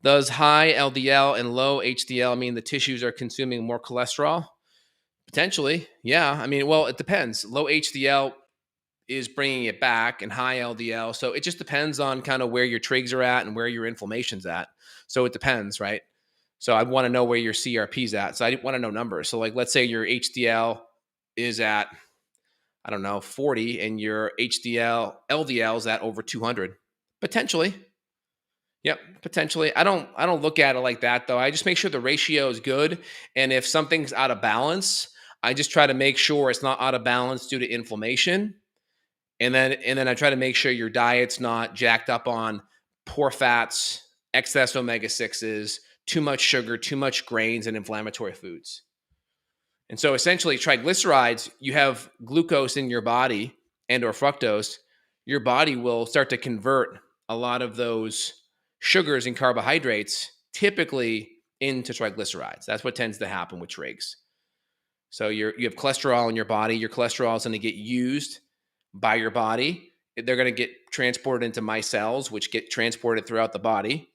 Does high LDL and low HDL mean the tissues are consuming more cholesterol? Potentially, yeah. I mean, well, it depends. Low HDL is bringing it back, and high LDL. So it just depends on kind of where your trigs are at and where your inflammation's at. So it depends, right? So I want to know where your CRP's at. So I want to know numbers. So like, let's say your HDL is at, I don't know, 40, and your LDL is at over 200. Potentially. Yep, potentially. I don't look at it like that though. I just make sure the ratio is good, and if something's out of balance, I just try to make sure it's not out of balance due to inflammation. And then I try to make sure your diet's not jacked up on poor fats, excess omega-6s, too much sugar, too much grains, and inflammatory foods. And so essentially triglycerides, you have glucose in your body and or fructose, your body will start to convert a lot of those sugars and carbohydrates typically into triglycerides. That's what tends to happen with trigs. So you have cholesterol in your body. Your cholesterol is going to get used by your body. They're going to get transported into micelles, which get transported throughout the body.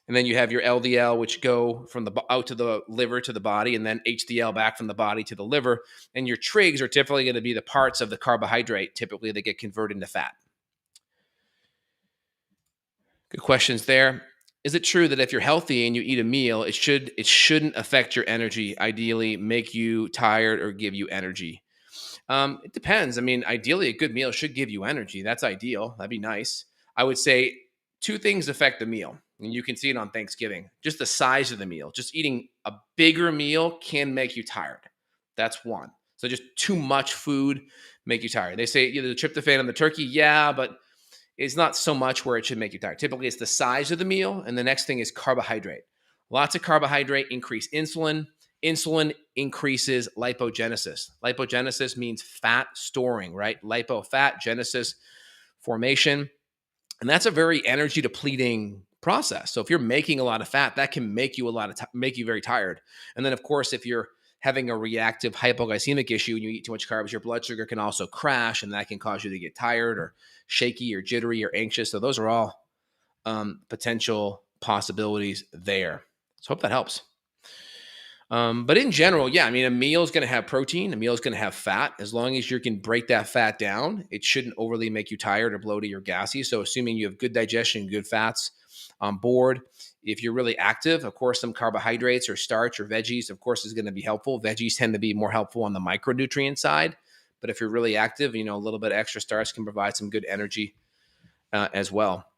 And then you have your LDL, which go from the out to the liver to the body, and then HDL back from the body to the liver. And your trigs are typically going to be the parts of the carbohydrate, typically that get converted into fat. Good questions there. Is it true that if you're healthy and you eat a meal, it shouldn't affect your energy, ideally make you tired or give you energy? It depends. I mean, ideally, a good meal should give you energy. That's ideal. That'd be nice. I would say two things affect the meal, and you can see it on Thanksgiving. Just the size of the meal. Just eating a bigger meal can make you tired. That's one. So just too much food make you tired. They say the tryptophan in the turkey, yeah, but it's not so much where it should make you tired. Typically, it's the size of the meal, and the next thing is carbohydrate. Lots of carbohydrate increase insulin. Insulin increases lipogenesis. Lipogenesis means fat storing, right? Lipo, fat, genesis, formation. And that's a very energy depleting process. So if you're making a lot of fat, that can make you make you very tired. And then of course, if you're having a reactive hypoglycemic issue and you eat too much carbs, your blood sugar can also crash, and that can cause you to get tired or shaky or jittery or anxious. So those are all potential possibilities there. So hope that helps. But in general, yeah, I mean, a meal is going to have protein, a meal is going to have fat. As long as you can break that fat down, it shouldn't overly make you tired or bloated or gassy. So assuming you have good digestion, good fats on board. If you're really active, of course, some carbohydrates or starch or veggies, of course, is going to be helpful. Veggies tend to be more helpful on the micronutrient side. But if you're really active, a little bit of extra starch can provide some good energy as well.